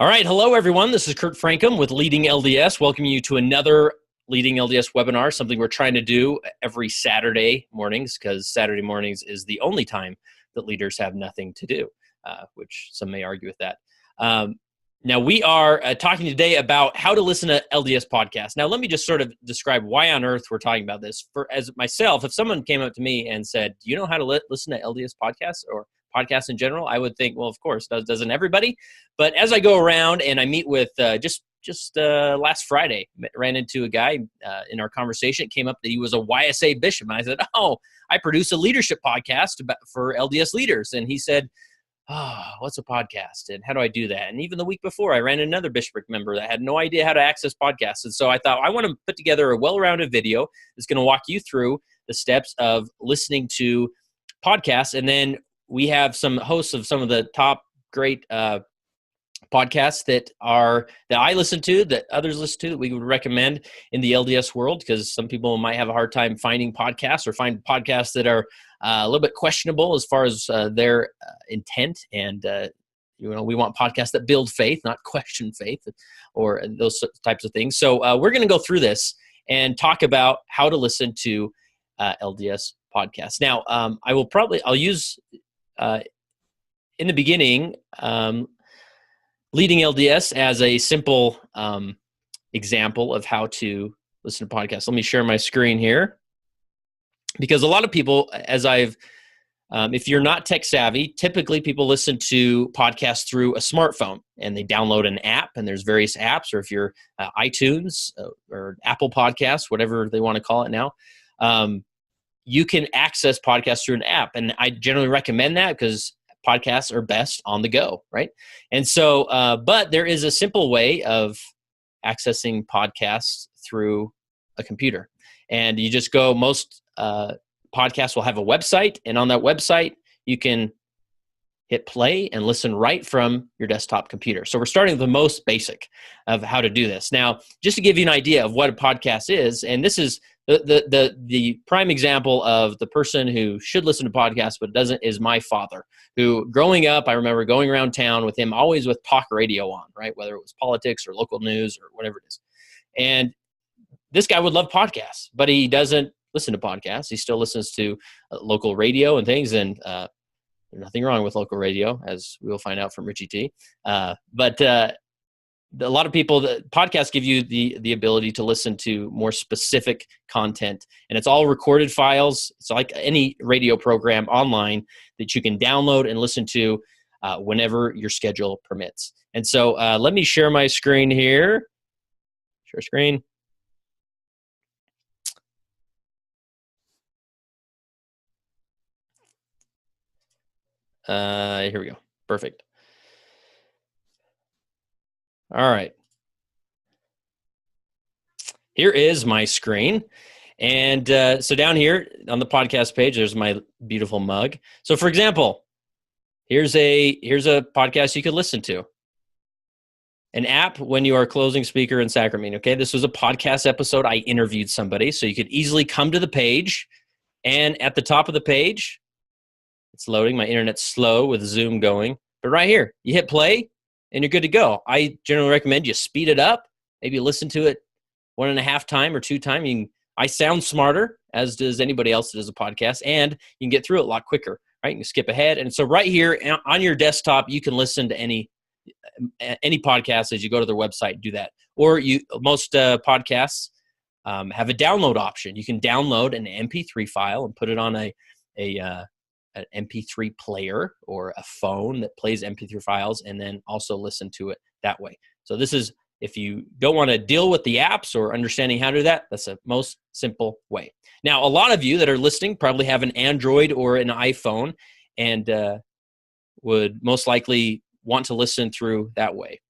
All right. Hello, everyone. This is Kurt Frankum with Leading LDS, welcoming you to another Leading LDS webinar, something we're trying to do every Saturday mornings, because Saturday mornings is the only time that leaders have nothing to do, which some may argue with that. Now, we are talking today about how to listen to LDS podcasts. Now, let me just sort of describe why on earth we're talking about this. As myself, if someone came up to me and said, do you know how to listen to LDS podcasts or podcasts in general? I would think, well, of course, doesn't everybody? But as I go around and I meet with just last Friday, ran into a guy in our conversation. It came up that he was a YSA bishop. And I said, oh, I produce a leadership podcast for LDS leaders. And he said, oh, what's a podcast and how do I do that? And even the week before, I ran another bishopric member that had no idea how to access podcasts. And so I thought, I want to put together a well-rounded video that's going to walk you through the steps of listening to podcasts. And then we have some hosts of some of the top great podcasts that I listen to, that others listen to, that we would recommend in the LDS world, because some people might have a hard time finding podcasts or find podcasts that are a little bit questionable as far as their intent. And we want podcasts that build faith, not question faith, or those types of things. So we're going to go through this and talk about how to listen to LDS podcasts. Now, I'll use in the beginning, Leading LDS as a simple example of how to listen to podcasts. Let me share my screen here, because a lot of people, if you're not tech savvy, typically people listen to podcasts through a smartphone and they download an app, and there's various apps, or if you're iTunes or Apple Podcasts, whatever they want to call it now, you can access podcasts through an app. And I generally recommend that because podcasts are best on the go, right? And so, but there is a simple way of accessing podcasts through a computer. And you just go, most podcasts will have a website, and on that website, you can hit play and listen right from your desktop computer. So we're starting with the most basic of how to do this. Now, just to give you an idea of what a podcast is, and this is the prime example of the person who should listen to podcasts but doesn't, is my father, who growing up, I remember going around town with him, always with talk radio on, right? Whether it was politics or local news or whatever it is. And this guy would love podcasts, but he doesn't listen to podcasts. He still listens to local radio and things. And there's nothing wrong with local radio, as we'll find out from Richie T. But a lot of people, the podcasts give you the ability to listen to more specific content, and it's all recorded files. It's like any radio program online that you can download and listen to whenever your schedule permits. And so let me share my screen here. Share screen. Here we go. Perfect. All right. Here is my screen. And so down here on the podcast page, there's my beautiful mug. So for example, here's a podcast you could listen to. An app when you are closing speaker in Sacramento. Okay, this was a podcast episode. I interviewed somebody, so you could easily come to the page. And at the top of the page, it's loading. My internet's slow with Zoom going. But right here, you hit play, and you're good to go. I generally recommend you speed it up. Maybe listen to it 1.5 times or 2 times. I sound smarter, as does anybody else that does a podcast, and you can get through it a lot quicker, right? You can skip ahead. And so right here on your desktop, you can listen to any podcast as you go to their website and do that. Or most podcasts have a download option. You can download an MP3 file and put it on an MP3 player or a phone that plays MP3 files, and then also listen to it that way. So this is, if you don't want to deal with the apps or understanding how to do that, that's the most simple way. Now, a lot of you that are listening probably have an Android or an iPhone, and would most likely want to listen through that way.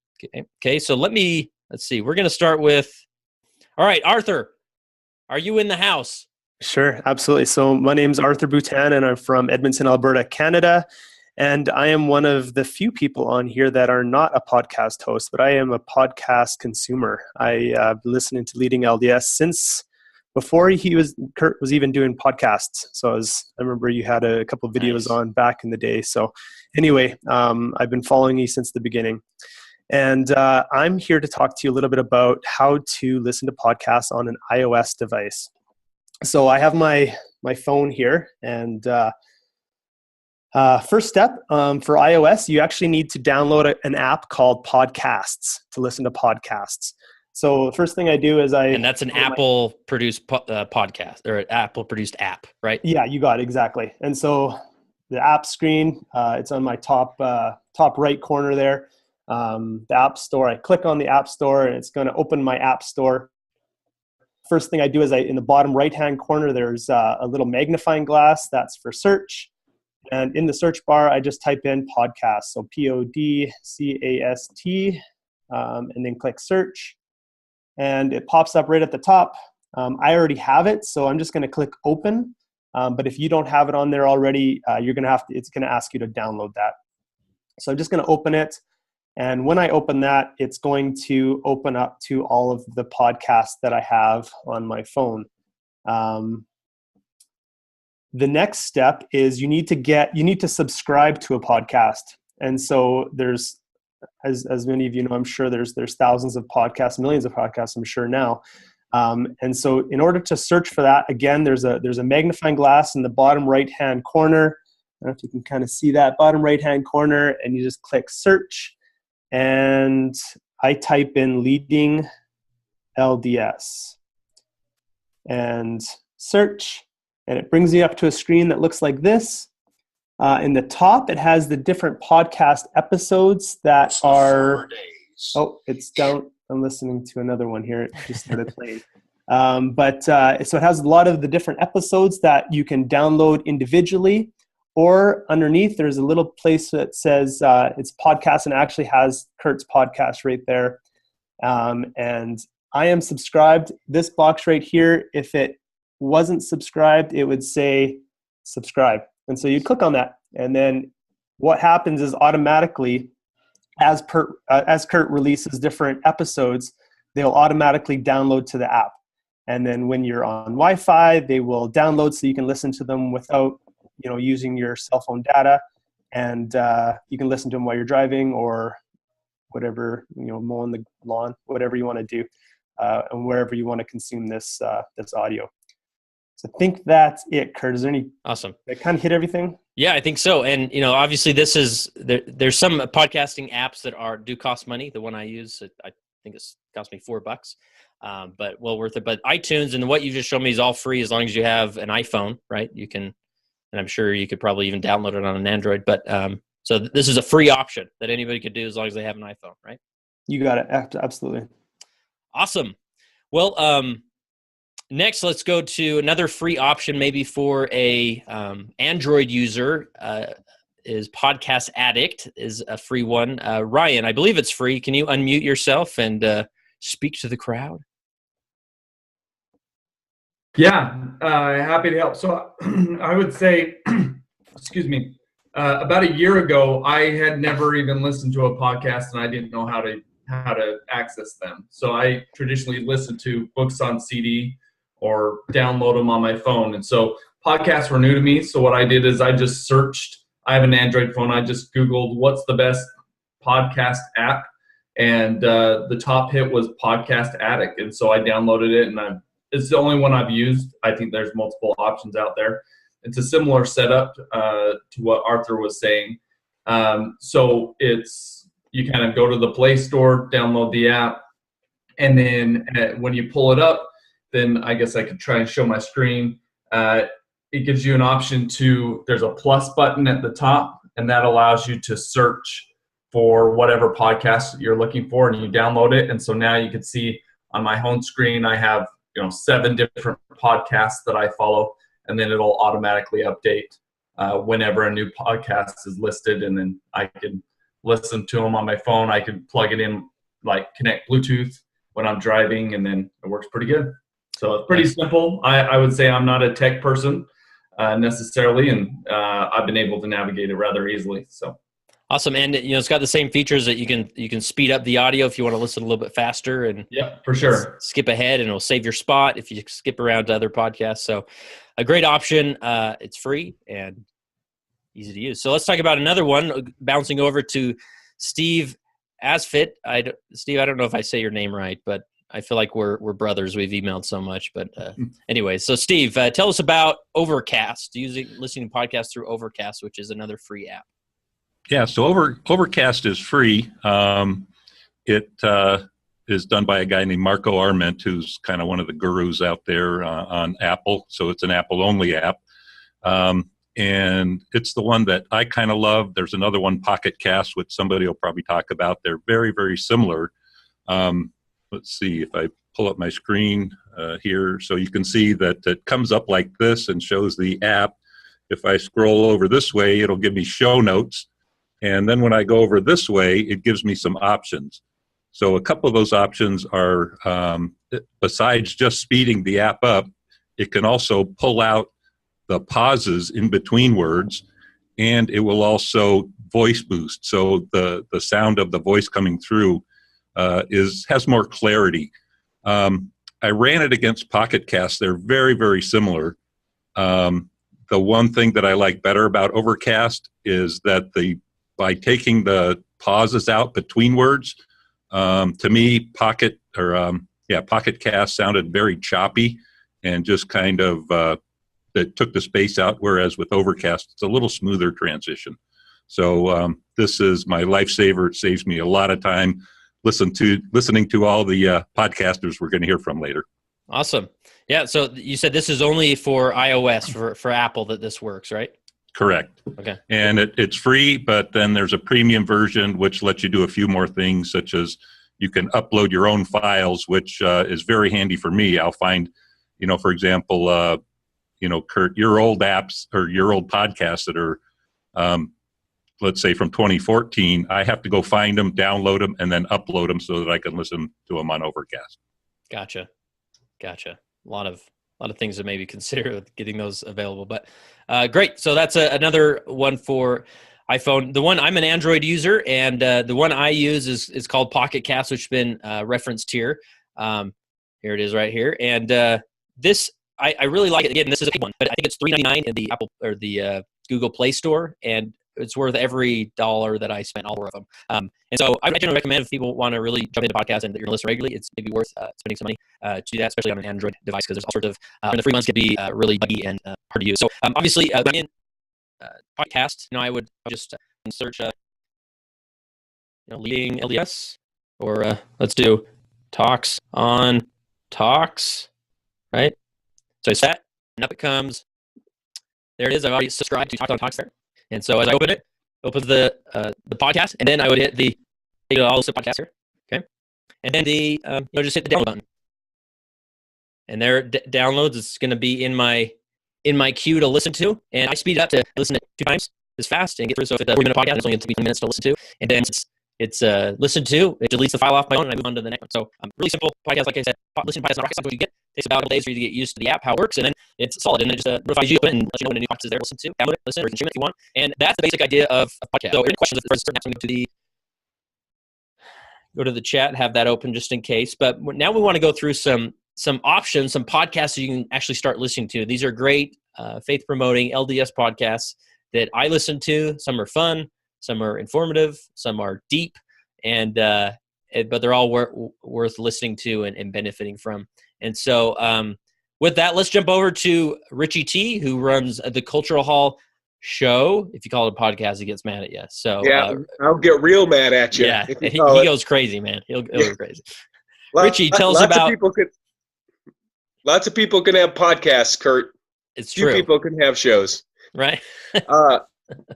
Okay, so let's see. We're going to start with, all right, Arthur, are you in the house? Sure, absolutely. So my name's Arthur Boutin, and I'm from Edmonton, Alberta, Canada. And I am one of the few people on here that are not a podcast host, but I am a podcast consumer. I've been listening to Leading LDS since before Kurt was even doing podcasts. So I remember you had a couple of videos on back in the day. So anyway, I've been following you since the beginning. And I'm here to talk to you a little bit about how to listen to podcasts on an iOS device. So I have my phone here, and first step for iOS, you actually need to download an app called Podcasts to listen to podcasts. So the first thing I do is and that's an Apple produced podcast or an Apple produced app, right? Yeah, you got it, exactly. And so the app screen, it's on my top right corner there. The App Store. I click on the App Store, and it's going to open my App Store. First thing I do is in the bottom right-hand corner, there's a little magnifying glass. That's for search. And in the search bar, I just type in podcast. So PODCAST, and then click search. And it pops up right at the top. I already have it, so I'm just going to click open. But if you don't have it on there already, it's going to ask you to download that. So I'm just going to open it. And when I open that, it's going to open up to all of the podcasts that I have on my phone. The next step is you need to subscribe to a podcast. And so there's, as many of you know, I'm sure there's thousands of podcasts, millions of podcasts, I'm sure now. And so in order to search for that, again, there's a magnifying glass in the bottom right-hand corner. I don't know if you can kind of see that bottom right-hand corner, and you just click search. And I type in leading LDS and search, and it brings me up to a screen that looks like this. In the top, it has the different podcast episodes that are, it's down. I'm listening to another one here. It just started playing. So it has a lot of the different episodes that you can download individually, or underneath there's a little place that says it's podcast, and actually has Kurt's podcast right there. And I am subscribed. This box right here, if it wasn't subscribed, it would say subscribe. And so you'd click on that. And then what happens is automatically, as Kurt releases different episodes, they'll automatically download to the app. And then when you're on Wi-Fi, they will download so you can listen to them without using your cell phone data. And you can listen to them while you're driving or whatever, mowing the lawn, whatever you want to do, and wherever you want to consume this audio. So I think that's it, Kurt. Is there any? Awesome. Did I kind of hit everything? Yeah, I think so. And obviously, there's some podcasting apps that do cost money. The one I use, I think it cost me $4, but well worth it. But iTunes and what you just showed me is all free as long as you have an iPhone, right? You can, and I'm sure you could probably even download it on an Android. But so this is a free option that anybody could do as long as they have an iPhone, right? You got it. Absolutely. Awesome. Well, next, let's go to another free option, maybe for a Android user. Is Podcast Addict is a free one. Ryan, I believe it's free. Can you unmute yourself and speak to the crowd? Yeah, happy to help. So I would say, excuse me, about a year ago, I had never even listened to a podcast, and I didn't know how to access them. So I traditionally listened to books on CD or download them on my phone. And so podcasts were new to me. So what I did is I just searched. I have an Android phone. I just Googled what's the best podcast app, and the top hit was Podcast Addict. And so I downloaded it, and it's the only one I've used. I think there's multiple options out there. It's a similar setup to what Arthur was saying. So you kind of go to the Play Store, download the app, and then when you pull it up, then I guess I could try and show my screen. It gives you an option there's a plus button at the top, and that allows you to search for whatever podcast you're looking for, and you download it. And so now you can see on my home screen, I have 7 different podcasts that I follow, and then it'll automatically update whenever a new podcast is listed, and then I can listen to them on my phone. I can plug it in, like connect Bluetooth when I'm driving, and then it works pretty good. So it's pretty simple. I would say I'm not a tech person necessarily, and I've been able to navigate it rather easily. So awesome. And it's got the same features that you can speed up the audio if you want to listen a little bit faster, and yeah, for sure, skip ahead, and it'll save your spot if you skip around to other podcasts. So a great option. It's free and easy to use. So let's talk about another one, bouncing over to Steve Asfit. Steve, I don't know if I say your name right, but I feel like we're brothers. We've emailed so much, but anyway. So Steve, tell us about Overcast. Listening to podcasts through Overcast, which is another free app. Yeah, so Overcast is free. It is done by a guy named Marco Arment, who's kind of one of the gurus out there on Apple. So it's an Apple-only app. And it's the one that I kind of love. There's another one, Pocket Cast, which somebody will probably talk about. They're very, very similar. Let's see if I pull up my screen here. So you can see that it comes up like this and shows the app. If I scroll over this way, it'll give me show notes. And then when I go over this way, it gives me some options. So a couple of those options are, besides just speeding the app up, it can also pull out the pauses in between words, and it will also voice boost. So the sound of the voice coming through has more clarity. I ran it against Pocket Cast. They're very, very similar. The one thing that I like better about Overcast is that by taking the pauses out between words, to me, Pocket Cast sounded very choppy and just kind of that took the space out, whereas with Overcast, it's a little smoother transition. So this is my lifesaver. It saves me a lot of time listening to all the podcasters we're going to hear from later. Awesome. Yeah, so you said this is only for iOS, for Apple that this works, right? Correct. Okay. And it's free, but then there's a premium version which lets you do a few more things, such as you can upload your own files, which is very handy for me. I'll find, for example, Kurt, your old apps or your old podcasts that are, let's say from 2014, I have to go find them, download them, and then upload them so that I can listen to them on Overcast. Gotcha. A lot of things to maybe consider with getting those available, but great. So that's another one for iPhone. The one, I'm an Android user, and the one I use is called Pocket Cast, which has been referenced here. Here it is right here. And this, I really like it. Again, this is a big one, but I think it's $3.99 in the Apple or the Google Play Store, and it's worth every dollar that I spent, all four of them. And so I generally recommend if people want to really jump into podcasts and that you're going to listen regularly, it's maybe worth spending some money to do that, especially on an Android device, because there's all sorts of, and the free ones can be really buggy and hard to use. So obviously, in podcast, I would just search, leading LDS, or let's do Talks on Talks, right? So I set, and up it comes. There it is. I've already subscribed to Talks on Talks there. And so as I open it, opens the podcast, and then I would hit the I'll listen to podcast here, okay? And then just hit the download button. And there it downloads. It's going to be in my queue to listen to, and I speed it up to listen to it 2 times as fast and get through. So if it's a 3-minute podcast, it's only going to be 20 minutes to listen to, and then it's listened to. It deletes the file off my own, and I move on to the next one. So really simple podcast, like I said. Listening to podcasts, not rocket science. What you get takes about a couple days for you to get used to the app, how it works, and then it's solid. And then it just notifies you and let you know when a new podcast is there. Listen to, download it, listen, or stream it if you want. And that's the basic idea of a podcast. So any questions for certain apps, go to the chat, have that open just in case. But now we want to go through some options, some podcasts that you can actually start listening to. These are great faith promoting LDS podcasts that I listen to. Some are fun, some are informative, some are deep, and but they're all worth listening to and benefiting from. And so with that, let's jump over to Richie T, who runs the Cultural Hall show. If you call it a podcast, he gets mad at you. So yeah, I'll get real mad at you. Yeah, he goes crazy, man. He'll go crazy. Richie, tell us about. Lots of people can have podcasts, Kurt. It's true. Few people can have shows. Right.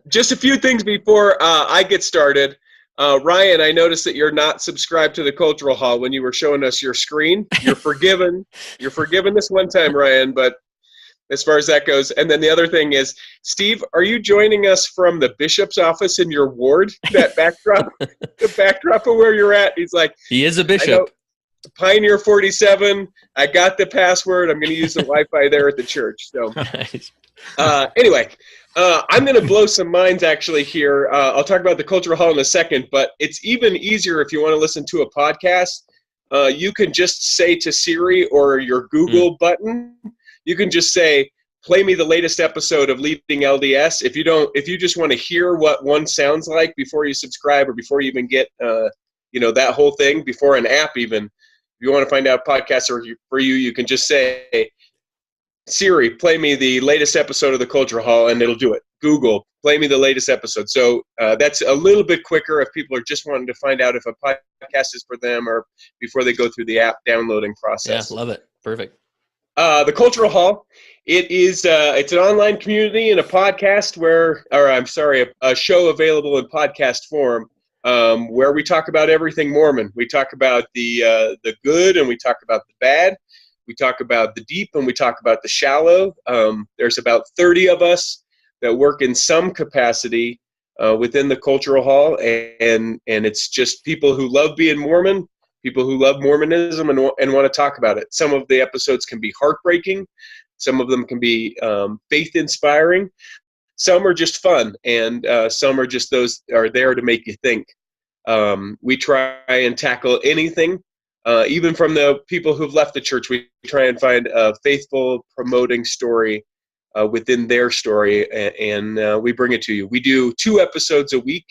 Just a few things before I get started. Ryan, I noticed that you're not subscribed to the Cultural Hall when you were showing us your screen. You're forgiven. You're forgiven this one time, Ryan, but as far as that goes. And then the other thing is, Steve, are you joining us from the bishop's office in your ward? That backdrop, the backdrop of where you're at. He's like, he is a bishop. Pioneer 47. I got the password. I'm going to use the Wi-Fi there at the church. So anyway, I'm going to blow some minds actually here. I'll talk about the Cultural Hall in a second, but it's even easier if you want to listen to a podcast. You can just say to Siri or your Google button, you can just say, play me the latest episode of Leading LDS. If you just want to hear what one sounds like before you subscribe or before you even get that whole thing before an app even. If you want to find out podcasts are for you, you can just say, Siri, play me the latest episode of the Cultural Hall, and it'll do it. Google, play me the latest episode. So that's a little bit quicker if people are just wanting to find out if a podcast is for them or before they go through the app downloading process. Yeah, love it. Perfect. The Cultural Hall, it's an online community and a podcast a show available in podcast form where we talk about everything Mormon. We talk about the good and we talk about the bad. We talk about the deep and we talk about the shallow. There's about 30 of us that work in some capacity within the Cultural Hall, and it's just people who love being Mormon, people who love Mormonism and want to talk about it. Some of the episodes can be heartbreaking. Some of them can be faith-inspiring. Some are just fun, and some are just those are there to make you think. We try and tackle anything. Even from the people who've left the church, we try and find a faithful, promoting story within their story, and we bring it to you. We do 2 episodes a week,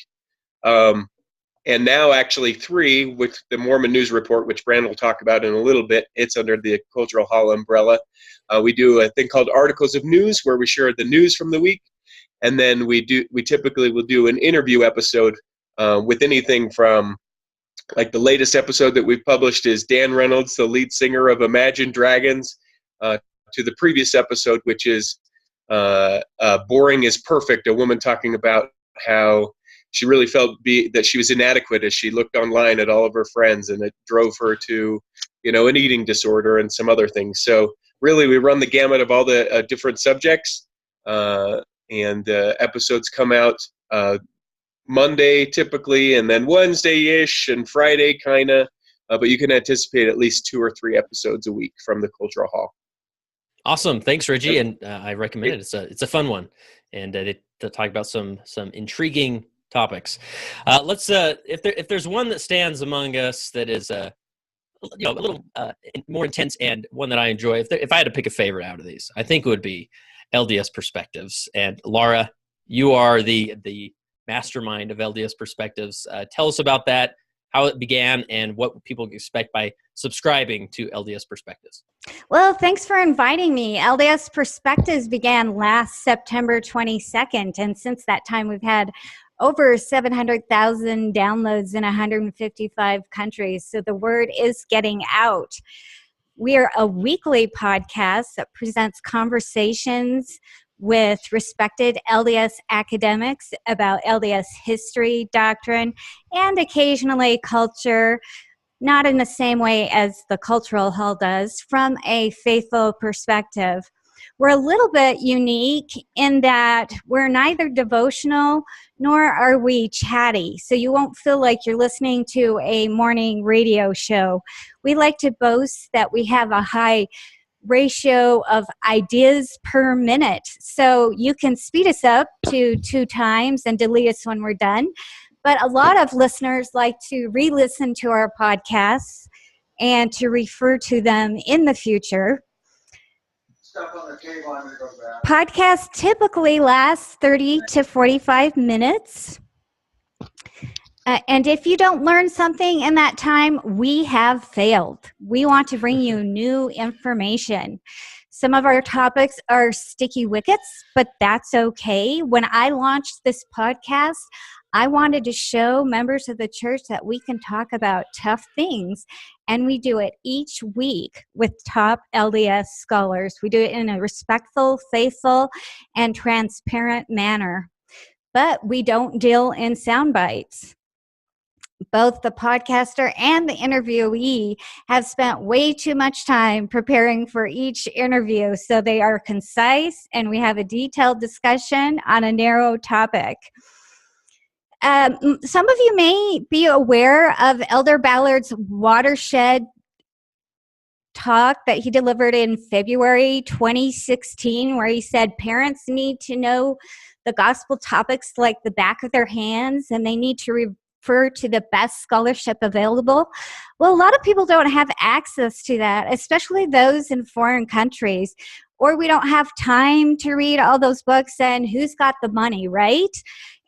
and now actually 3 with the Mormon News Report, which Brandon will talk about in a little bit. It's under the Cultural Hall umbrella. We do a thing called Articles of News, where we share the news from the week, and then we typically will do an interview episode with anything from, like the latest episode that we've published is Dan Reynolds, the lead singer of Imagine Dragons, to the previous episode, which is Boring is Perfect, a woman talking about how she really felt that she was inadequate as she looked online at all of her friends, and it drove her to, an eating disorder and some other things. So really we run the gamut of all the different subjects, and episodes come out Monday typically, and then Wednesday-ish and Friday kind of, but you can anticipate at least 2 or 3 episodes a week from the Cultural Hall. Awesome. Thanks, Reggie. And I recommend it. It's a fun one. And to talk about some intriguing topics. Let's if there's one that stands among us that is a little more intense and one that I enjoy, if I had to pick a favorite out of these, I think it would be LDS Perspectives. And Laura, you are the mastermind of LDS Perspectives. Tell us about that, how it began, and what people can expect by subscribing to LDS Perspectives. Well, thanks for inviting me. LDS Perspectives began last September 22nd, and since that time we've had over 700,000 downloads in 155 countries, so the word is getting out. We are a weekly podcast that presents conversations with respected LDS academics about LDS history, doctrine, and occasionally culture, not in the same way as the Cultural Hall does, from a faithful perspective. We're a little bit unique in that we're neither devotional nor are we chatty, so you won't feel like you're listening to a morning radio show. We like to boast that we have a high ratio of ideas per minute. So you can speed us up to 2 times and delete us when we're done. But a lot of listeners like to re-listen to our podcasts and to refer to them in the future. Stuff on the table, I'm going to go grab. Podcasts typically last 30 to 45 minutes. And if you don't learn something in that time, we have failed. We want to bring you new information. Some of our topics are sticky wickets, but that's okay. When I launched this podcast, I wanted to show members of the church that we can talk about tough things, and we do it each week with top LDS scholars. We do it in a respectful, faithful, and transparent manner, but we don't deal in sound bites. Both the podcaster and the interviewee have spent way too much time preparing for each interview, so they are concise and we have a detailed discussion on a narrow topic. Some of you may be aware of Elder Ballard's watershed talk that he delivered in February 2016, where he said parents need to know the gospel topics like the back of their hands, and they need to refer to the best scholarship available. Well, a lot of people don't have access to that, especially those in foreign countries, or we don't have time to read all those books, and who's got the money, right?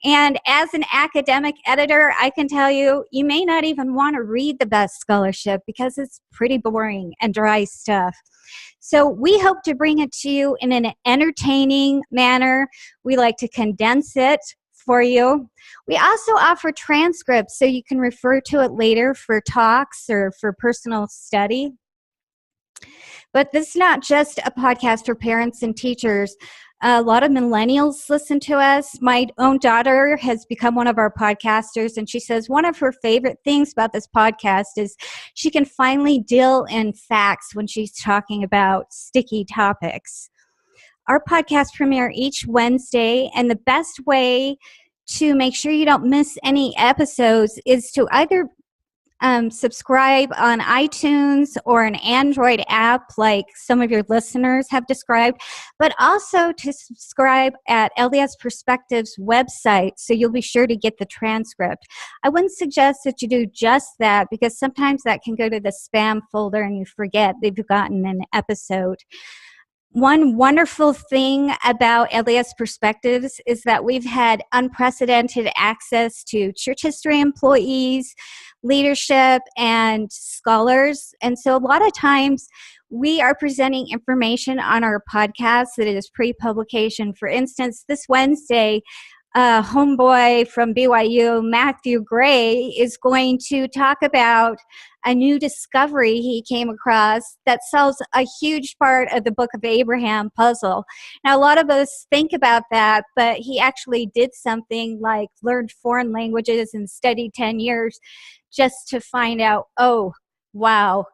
And as an academic editor, I can tell you, you may not even want to read the best scholarship because it's pretty boring and dry stuff. So we hope to bring it to you in an entertaining manner. We like to condense it for you. We also offer transcripts so you can refer to it later for talks or for personal study. But this is not just a podcast for parents and teachers. A lot of millennials listen to us. My own daughter has become one of our podcasters, and she says one of her favorite things about this podcast is she can finally deal in facts when she's talking about sticky topics. Our podcasts premiere each Wednesday, and the best way to make sure you don't miss any episodes is to either subscribe on iTunes or an Android app like some of your listeners have described, but also to subscribe at LDS Perspectives website so you'll be sure to get the transcript. I wouldn't suggest that you do just that because sometimes that can go to the spam folder and you forget they've gotten an episode. One wonderful thing about LDS Perspectives is that we've had unprecedented access to church history employees, leadership, and scholars. And so a lot of times we are presenting information on our podcast that is pre-publication. For instance, this Wednesday, homeboy from BYU, Matthew Gray, is going to talk about a new discovery he came across that solves a huge part of the Book of Abraham puzzle. Now, a lot of us think about that, but he actually did something like learned foreign languages and studied 10 years just to find out, oh, wow,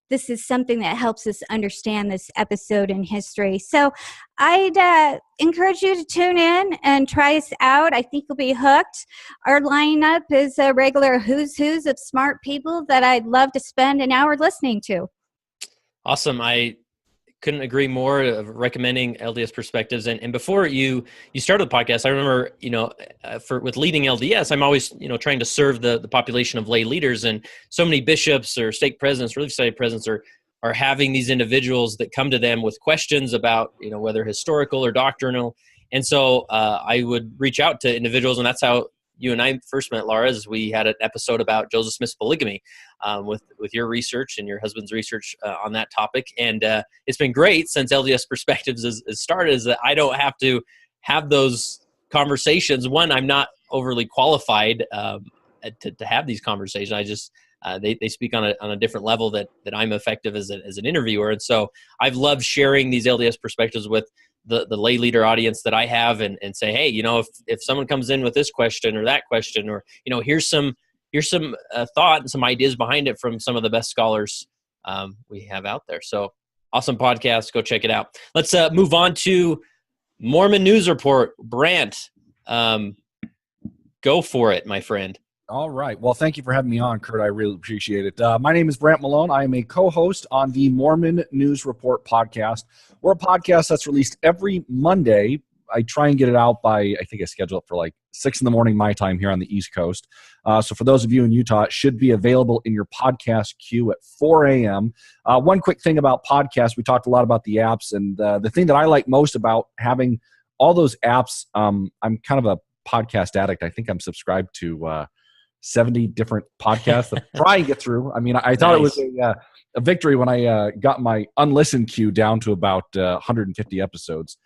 this is something that helps us understand this episode in history. So I'd encourage you to tune in and try us out. I think you'll be hooked. Our lineup is a regular who's of smart people that I'd love to spend an hour listening to. Awesome. I couldn't agree more of recommending LDS Perspectives. And before you started the podcast, I remember, with leading LDS, I'm always, trying to serve the population of lay leaders, and so many bishops or stake presidents, relief society presidents are having these individuals that come to them with questions about, whether historical or doctrinal. And so I would reach out to individuals, and that's how you and I first met, Laura, as we had an episode about Joseph Smith's polygamy with your research and your husband's research on that topic. And it's been great since LDS Perspectives has started, is that I don't have to have those conversations. One, I'm not overly qualified to have these conversations. I just they speak on a different level that I'm effective as an interviewer. And so I've loved sharing these LDS Perspectives with the lay leader audience that I have, and say, hey, if someone comes in with this question or that question, or here's some thought and some ideas behind it from some of the best scholars we have out there. So awesome podcast. Go check it out. Let's move on to Mormon News Report. Brant, go for it, my friend. All right. Well, thank you for having me on, Kurt. I really appreciate it. My name is Brant Malone. I am a co-host on the Mormon News Report podcast. We're a podcast that's released every Monday. I try and get it out by, I think I schedule it for like 6 in the morning my time here on the East Coast. So for those of you in Utah, it should be available in your podcast queue at 4 a.m. One quick thing about podcasts, we talked a lot about the apps, and the thing that I like most about having all those apps, I'm kind of a podcast addict. I think I'm subscribed to 70 different podcasts to try and get through. I mean, I thought It was a victory when I got my unlistened queue down to about 150 episodes.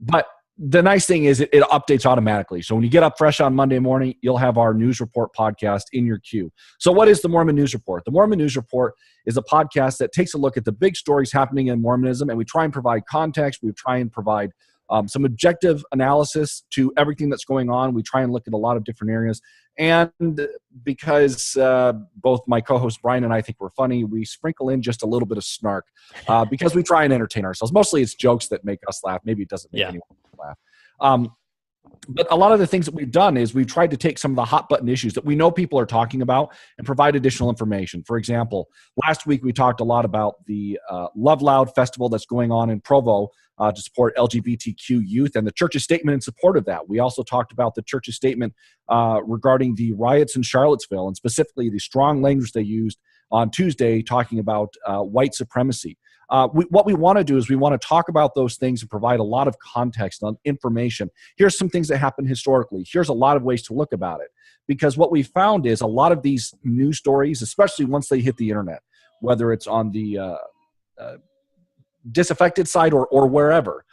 But the nice thing is it updates automatically. So when you get up fresh on Monday morning, you'll have our News Report podcast in your queue. So what is the Mormon News Report? The Mormon News Report is a podcast that takes a look at the big stories happening in Mormonism, and we try and provide context. We try and provide some objective analysis to everything that's going on. We try and look at a lot of different areas. And because both my co-host Brian and I think we're funny, we sprinkle in just a little bit of snark because we try and entertain ourselves. Mostly it's jokes that make us laugh. Maybe it doesn't make anyone laugh. But a lot of the things that we've done is we've tried to take some of the hot button issues that we know people are talking about and provide additional information. For example, last week we talked a lot about the Love Loud festival that's going on in Provo to support LGBTQ youth and the church's statement in support of that. We also talked about the church's statement regarding the riots in Charlottesville, and specifically the strong language they used on Tuesday talking about white supremacy. What we want to do is we want to talk about those things and provide a lot of context on information. Here's some things that happened historically. Here's a lot of ways to look about it. Because what we found is a lot of these news stories, especially once they hit the internet, whether it's on the disaffected side or wherever,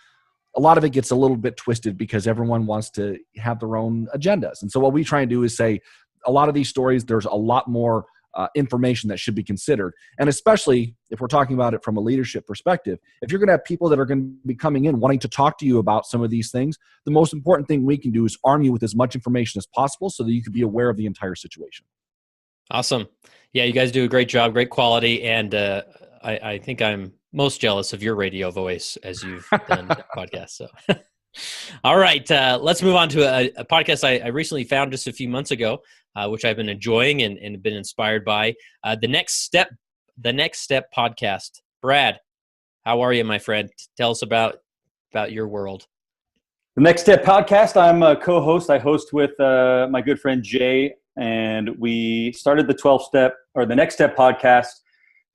a lot of it gets a little bit twisted because everyone wants to have their own agendas. And so what we try and do is say a lot of these stories, there's a lot more information that should be considered. And especially if we're talking about it from a leadership perspective, if you're going to have people that are going to be coming in wanting to talk to you about some of these things, the most important thing we can do is arm you with as much information as possible so that you can be aware of the entire situation. Awesome. Yeah, you guys do a great job, great quality. And I think I'm most jealous of your radio voice as you've done podcasts. So, all right, let's move on to a podcast I recently found just a few months ago, which I've been enjoying and been inspired by. The Next Step podcast. Brad, how are you, my friend? Tell us about your world. The Next Step podcast. I'm a co-host. I host with my good friend Jay, and we started the 12-step or the Next Step podcast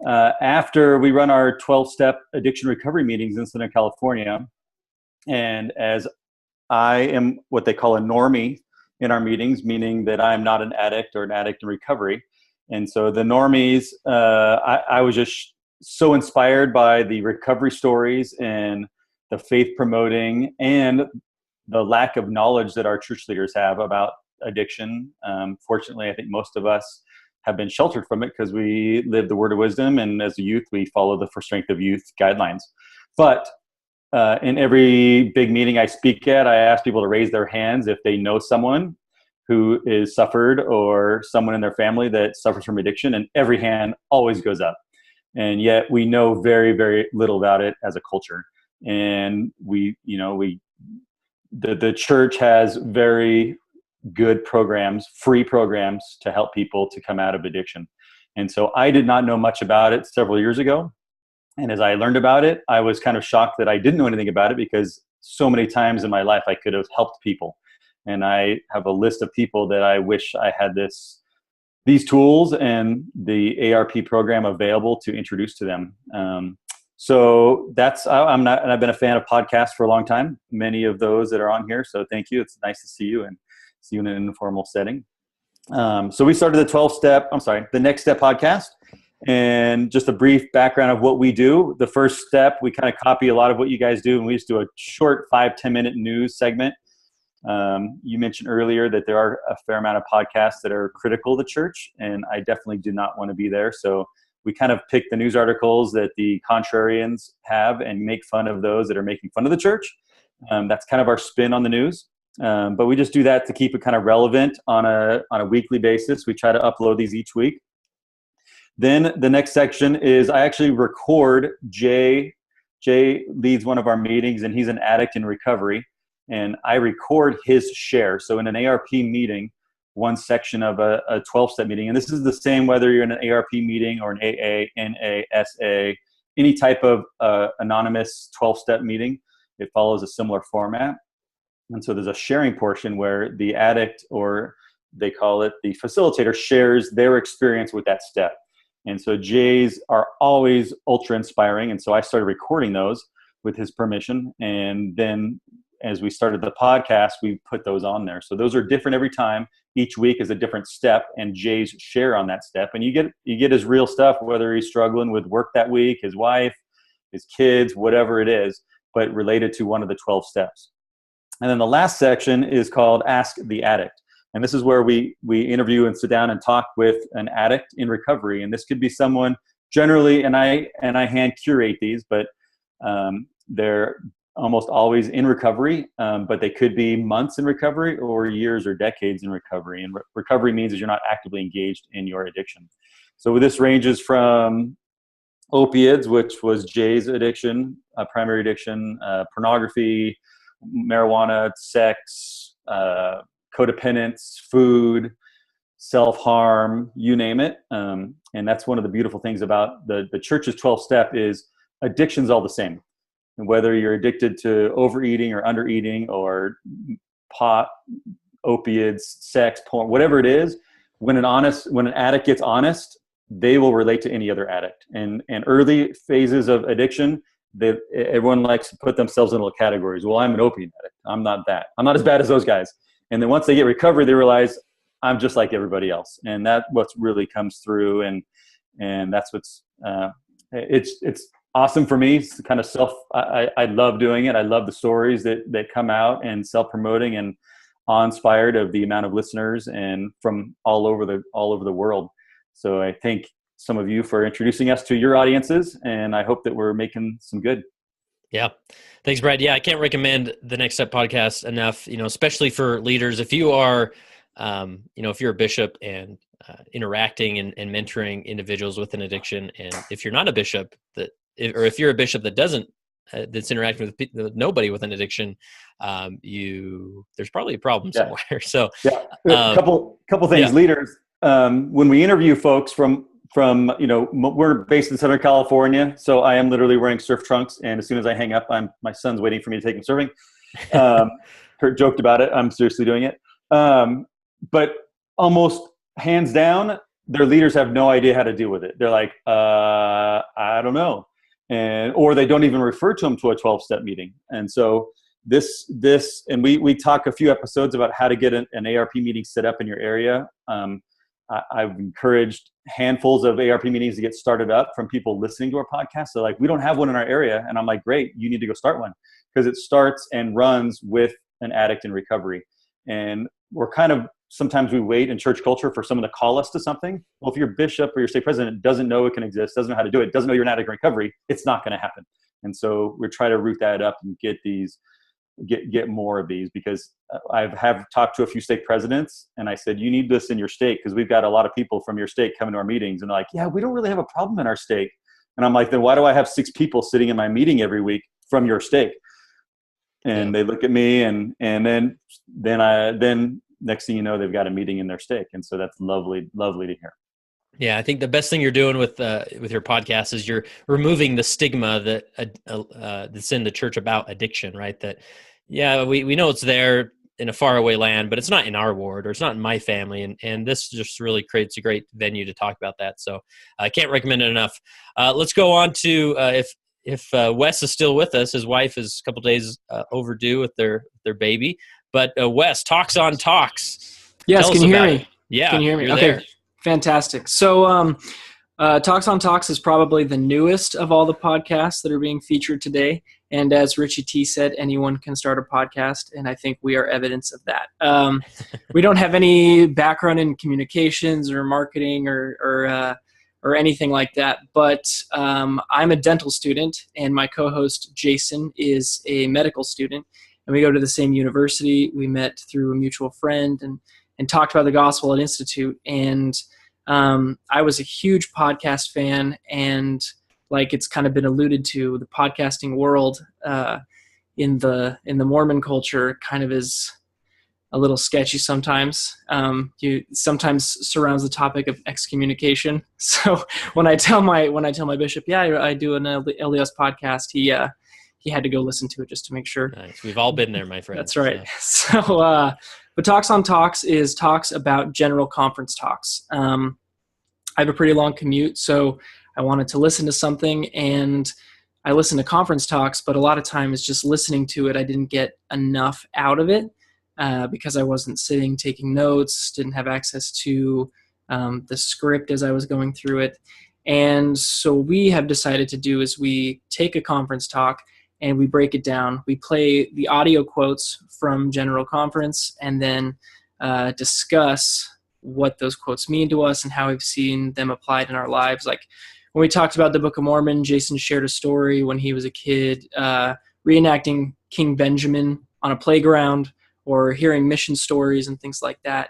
after we run our 12-step addiction recovery meetings in Southern California. And as I am what they call a normie in our meetings, meaning that I'm not an addict or an addict in recovery. And so the normies, I was just so inspired by the recovery stories and the faith promoting and the lack of knowledge that our church leaders have about addiction. Fortunately, I think most of us have been sheltered from it because we live the word of wisdom. And as a youth, we follow the For Strength of Youth guidelines. But in every big meeting I speak at, I ask people to raise their hands if they know someone who is suffered or someone in their family that suffers from addiction, and every hand always goes up. And yet we know very, very little about it as a culture. And the church has very good programs, free programs to help people to come out of addiction. And so I did not know much about it several years ago. And as I learned about it, I was kind of shocked that I didn't know anything about it because so many times in my life I could have helped people. And I have a list of people that I wish I had these tools and the ARP program available to introduce to them. So I've been a fan of podcasts for a long time, many of those that are on here. So thank you. It's nice to see you and see you in an informal setting. So we started the Next Step podcast. And just a brief background of what we do. The first step, we kind of copy a lot of what you guys do, and we just do a short 5-10 minute news segment. You mentioned earlier that there are a fair amount of podcasts that are critical to church, and I definitely do not want to be there. So we kind of pick the news articles that the contrarians have and make fun of those that are making fun of the church. That's kind of our spin on the news. But we just do that to keep it kind of relevant on a weekly basis. We try to upload these each week. Then the next section is I actually record Jay. Jay leads one of our meetings, and he's an addict in recovery. And I record his share. So in an ARP meeting, one section of a 12-step meeting, and this is the same whether you're in an ARP meeting or an AA, NA, SA, any type of anonymous 12-step meeting, it follows a similar format. And so there's a sharing portion where the addict, or they call it the facilitator, shares their experience with that step. And so Jay's are always ultra inspiring. And so I started recording those with his permission. And then as we started the podcast, we put those on there. So those are different every time. Each week is a different step and Jay's share on that step. And you get his real stuff, whether he's struggling with work that week, his wife, his kids, whatever it is, but related to one of the 12 steps. And then the last section is called Ask the Addict. And this is where we interview and sit down and talk with an addict in recovery. And this could be someone generally, and I hand curate these, but they're almost always in recovery, but they could be months in recovery or years or decades in recovery. And recovery means that you're not actively engaged in your addiction. So this ranges from opiates, which was Jay's addiction, primary addiction, pornography, marijuana, sex, codependence, food, self-harm, you name it. And that's one of the beautiful things about the church's 12-step is addiction's all the same. And whether you're addicted to overeating or undereating or pot, opiates, sex, porn, whatever it is, when an addict gets honest, they will relate to any other addict. And early phases of addiction, everyone likes to put themselves in little categories. Well, I'm an opiate addict. I'm not that. I'm not as bad as those guys. And then once they get recovery, they realize I'm just like everybody else. And that's what really comes through. And that's what's, it's awesome for me. It's kind of I love doing it. I love the stories that come out and self-promoting and awe-inspired of the amount of listeners and from all over the world. So I thank some of you for introducing us to your audiences, and I hope that we're making some good. Yeah. Thanks, Brad. Yeah, I can't recommend the Next Step podcast enough, especially for leaders. If you are, if you're a bishop and interacting and mentoring individuals with an addiction, and if you're not a bishop or if you're a bishop that doesn't, that's interacting with nobody with an addiction, there's probably a problem somewhere. So a couple things, leaders. When we interview folks from we're based in Southern California, so I am literally wearing surf trunks, and as soon as I hang up, my son's waiting for me to take him surfing. Kurt joked about it. I'm seriously doing it. But almost hands down, their leaders have no idea how to deal with it. They're like, I don't know. Or they don't even refer to them to a 12-step meeting. And so and we talk a few episodes about how to get an ARP meeting set up in your area. I've encouraged handfuls of ARP meetings to get started up from people listening to our podcast. They're like, we don't have one in our area. And I'm like, great, you need to go start one, because it starts and runs with an addict in recovery. And sometimes we wait in church culture for someone to call us to something. Well, if your bishop or your stake president doesn't know it can exist, doesn't know how to do it, doesn't know you're an addict in recovery, it's not going to happen. And so we're trying to root that up and get more of these, because I have talked to a few stake presidents, and I said, you need this in your stake, because we've got a lot of people from your stake coming to our meetings, and they're like, yeah, we don't really have a problem in our stake. And I'm like, then why do I have 6 people sitting in my meeting every week from your stake? And they look at me, and then next thing you know, they've got a meeting in their stake. And so that's lovely to hear. Yeah, I think the best thing you're doing with your podcast is you're removing the stigma that's in the church about addiction, right? That, we know it's there in a faraway land, but it's not in our ward, or it's not in my family. And this just really creates a great venue to talk about that. So I can't recommend it enough. Let's go on to, if Wes is still with us. His wife is a couple days overdue with their baby. But Wes, Talks on Talks. Yes, can you hear me? Yeah. Can you hear me? Okay, there. Fantastic. So Talks on Talks is probably the newest of all the podcasts that are being featured today. And as Richie T said, anyone can start a podcast, and I think we are evidence of that. We don't have any background in communications or marketing or anything like that, but I'm a dental student, and my co-host Jason is a medical student. And we go to the same university. We met through a mutual friend and talked about the gospel at Institute. And I was a huge podcast fan. And like it's kind of been alluded to, the podcasting world in the Mormon culture kind of is a little sketchy sometimes. You sometimes surrounds the topic of excommunication. So when I tell my bishop, I do an LDS podcast, he had to go listen to it just to make sure. Nice. We've all been there, my friend. That's right. So, but Talks on Talks is talks about general conference talks. I have a pretty long commute, so I wanted to listen to something, and I listen to conference talks, but a lot of times just listening to it, I didn't get enough out of it because I wasn't sitting taking notes, didn't have access to the script as I was going through it. And so we have decided to do is we take a conference talk and we break it down. We play the audio quotes from General Conference and then discuss what those quotes mean to us and how we've seen them applied in our lives. Like when we talked about the Book of Mormon, Jason shared a story when he was a kid, reenacting King Benjamin on a playground or hearing mission stories and things like that.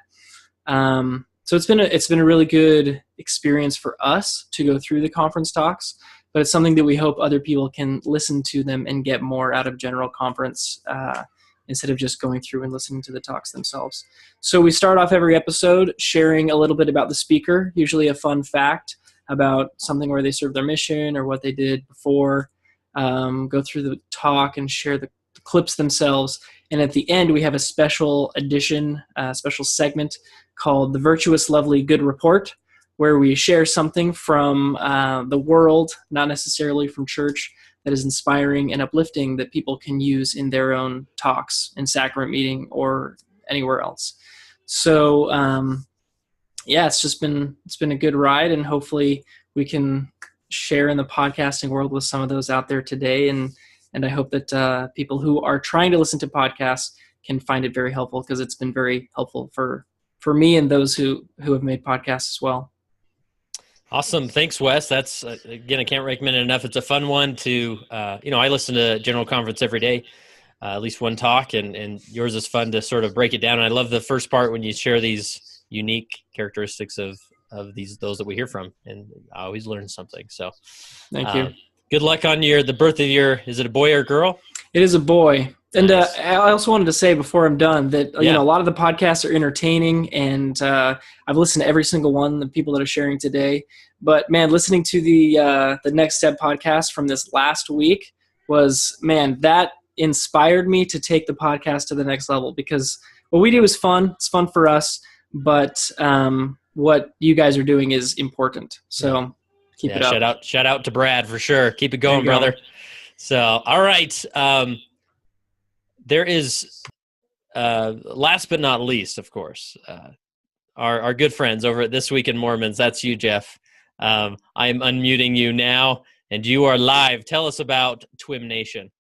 So it's been a really good experience for us to go through the conference talks, but it's something that we hope other people can listen to them and get more out of General Conference instead of just going through and listening to the talks themselves. So we start off every episode sharing a little bit about the speaker, usually a fun fact about something where they served their mission or what they did before, go through the talk and share the clips themselves. And at the end, we have a special edition, special segment called The Virtuous, Lovely, Good Report, where we share something from the world, not necessarily from church, that is inspiring and uplifting that people can use in their own talks, in sacrament meeting, or anywhere else. So yeah, it's been a good ride, and hopefully we can share in the podcasting world with some of those out there today. And I hope that people who are trying to listen to podcasts can find it very helpful, because it's been very helpful for me and those who have made podcasts as well. Awesome. Thanks, Wes. That's, again, I can't recommend it enough. It's a fun one to, I listen to General Conference every day, at least one talk, and yours is fun to sort of break it down. And I love the first part when you share these unique characteristics of those that we hear from, and I always learn something. So thank you. Good luck on the birth of is it a boy or a girl? It is a boy. And Nice. I also wanted to say before I'm done that, a lot of the podcasts are entertaining, and I've listened to every single one, the people that are sharing today. But, man, listening to the Next Step podcast from this last week was, man, that inspired me to take the podcast to the next level, because what we do is fun. It's fun for us, but what you guys are doing is important. So keep it up. Shout out to Brad for sure. Keep it going, brother. So, all right. There is, last but not least, of course, our good friends over at This Week in Mormons. That's you, Jeff. I am unmuting you now, and you are live. Tell us about TWIM Nation.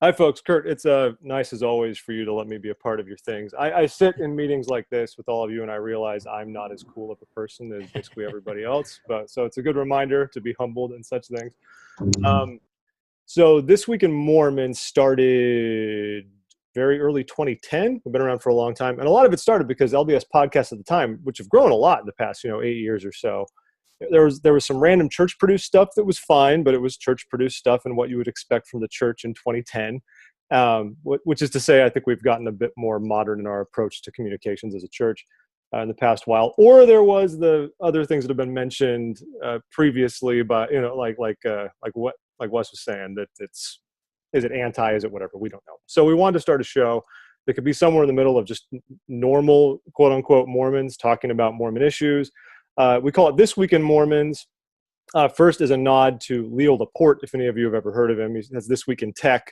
Hi, folks. Kurt, it's nice as always for you to let me be a part of your things. I sit in meetings like this with all of you, and I realize I'm not as cool of a person as basically everybody else. So it's a good reminder to be humbled and such things. So This Week in Mormons started very early 2010. We've been around for a long time. And a lot of it started because LDS podcasts at the time, which have grown a lot in the past, 8 years or so, there was some random church-produced stuff that was fine, but it was church-produced stuff and what you would expect from the church in 2010, which is to say, I think we've gotten a bit more modern in our approach to communications as a church in the past while. Or there was the other things that have been mentioned previously, but like Wes was saying, that is it anti, is it whatever? We don't know. So we wanted to start a show that could be somewhere in the middle of just normal, quote unquote, Mormons talking about Mormon issues. We call it This Week in Mormons. First is a nod to Leo Laporte, if any of you have ever heard of him. He has This Week in Tech.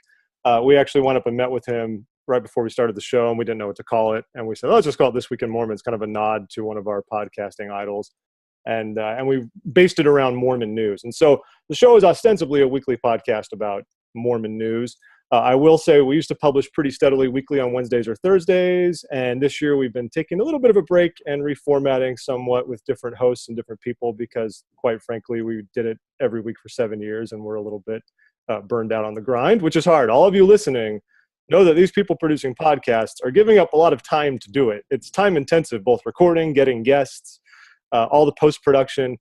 We actually went up and met with him right before we started the show, and we didn't know what to call it. And we said, let's just call it This Week in Mormons, kind of a nod to one of our podcasting idols. And we based it around Mormon news. And so the show is ostensibly a weekly podcast about Mormon news. I will say we used to publish pretty steadily weekly on Wednesdays or Thursdays, and this year we've been taking a little bit of a break and reformatting somewhat with different hosts and different people because, quite frankly, we did it every week for 7 years, and we're a little bit burned out on the grind, which is hard. All of you listening know that these people producing podcasts are giving up a lot of time to do it. It's time intensive, both recording, getting guests, all the post-production,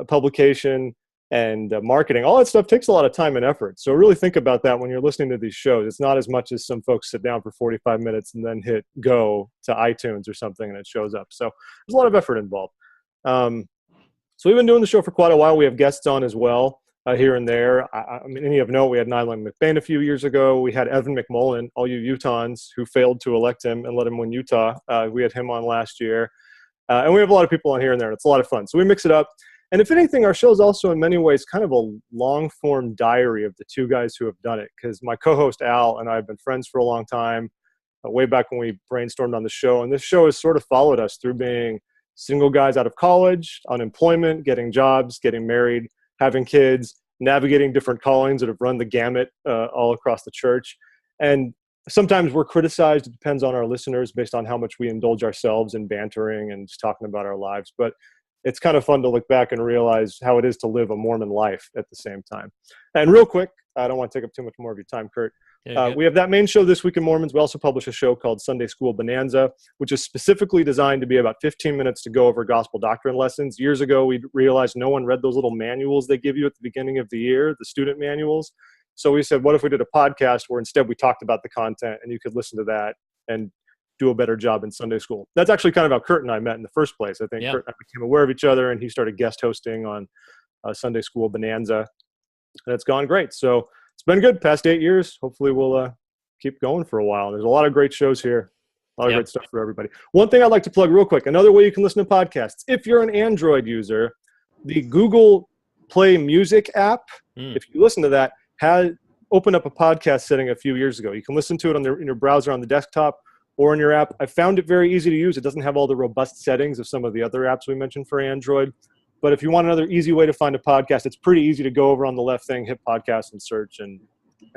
publication, and marketing. All that stuff takes a lot of time and effort. So really think about that when you're listening to these shows. It's not as much as some folks sit down for 45 minutes and then hit go to iTunes or something and it shows up. So there's a lot of effort involved. So we've been doing the show for quite a while. We have guests on as well here and there. I mean, any of note, we had Nyland McBain a few years ago. We had Evan McMullen, all you Utahns who failed to elect him and let him win Utah. We had him on last year. And we have a lot of people on here and there, and it's a lot of fun. So we mix it up. And if anything, our show is also in many ways kind of a long-form diary of the two guys who have done it, because my co-host Al and I have been friends for a long time, way back when we brainstormed on the show. And this show has sort of followed us through being single guys out of college, unemployment, getting jobs, getting married, having kids, navigating different callings that have run the gamut all across the church. And sometimes we're criticized. It depends on our listeners based on how much we indulge ourselves in bantering and just talking about our lives. But it's kind of fun to look back and realize how it is to live a Mormon life at the same time. And real quick, I don't want to take up too much more of your time, Kurt. We have that main show, This Week in Mormons. We also publish a show called Sunday School Bonanza, which is specifically designed to be about 15 minutes to go over gospel doctrine lessons. Years ago, we realized no one read those little manuals they give you at the beginning of the year, the student manuals. So we said, what if we did a podcast where instead we talked about the content and you could listen to that and do a better job in Sunday school. That's actually kind of how Kurt and I met in the first place. I think Kurt and I became aware of each other, and he started guest hosting on Sunday School Bonanza, and it's gone great. So it's been good past 8 years. Hopefully we'll keep going for a while. There's a lot of great shows here. A lot of great stuff for everybody. One thing I'd like to plug real quick, another way you can listen to podcasts. If you're an Android user, the Google Play Music app, if you listen to that, had opened up a podcast setting a few years ago. You can listen to it in your browser on the desktop or in your app. I found it very easy to use. It doesn't have all the robust settings of some of the other apps we mentioned for Android. But if you want another easy way to find a podcast, it's pretty easy to go over on the left thing, hit podcast and search, and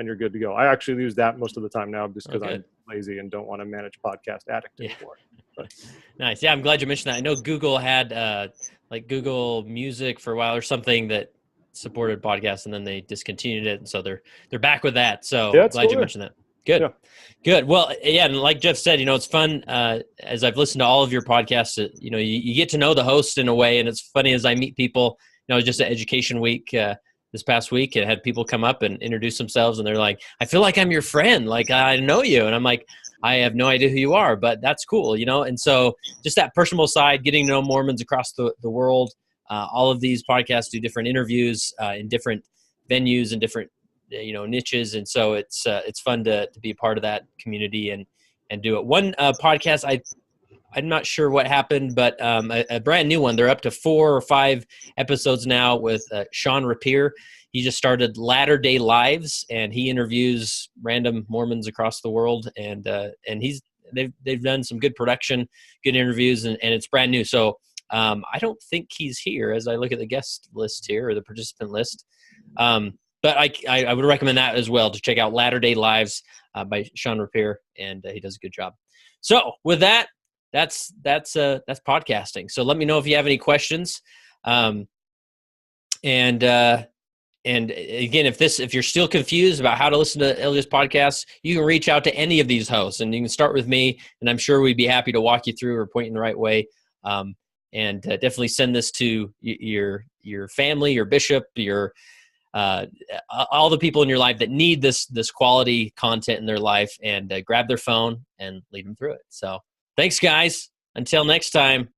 you're good to go. I actually use that most of the time now just because I'm lazy and don't want to manage Podcast Addict anymore. But. Nice. Yeah, I'm glad you mentioned that. I know Google had like Google Music for a while or something that supported podcasts, and then they discontinued it, and so they're back with that. So glad you mentioned that. Good. Yeah. Good. Well, yeah, and like Jeff said, it's fun as I've listened to all of your podcasts, you get to know the host in a way, and it's funny as I meet people, just at Education Week this past week, and had people come up and introduce themselves, and they're like, I feel like I'm your friend, like I know you. And I'm like, I have no idea who you are, but that's cool, And so just that personal side, getting to know Mormons across the world, all of these podcasts do different interviews in different venues and different niches, and so it's fun to be a part of that community and do it. One podcast I'm not sure what happened, but a brand new one. They're up to 4 or 5 episodes now with Sean Rapier. He just started Latter Day Lives, and he interviews random Mormons across the world, and they've done some good production, good interviews, and it's brand new. So I don't think he's here as I look at the guest list here or the participant list. But I would recommend that as well, to check out Latter Day Lives by Sean Rapier, and he does a good job. So with that, that's podcasting. So let me know if you have any questions. And again, if you're still confused about how to listen to LDS podcasts, you can reach out to any of these hosts, and you can start with me, and I'm sure we'd be happy to walk you through or point you in the right way. And definitely send this to your family, your bishop, your all the people in your life that need this quality content in their life, and grab their phone and lead them through it. So thanks, guys. Until next time.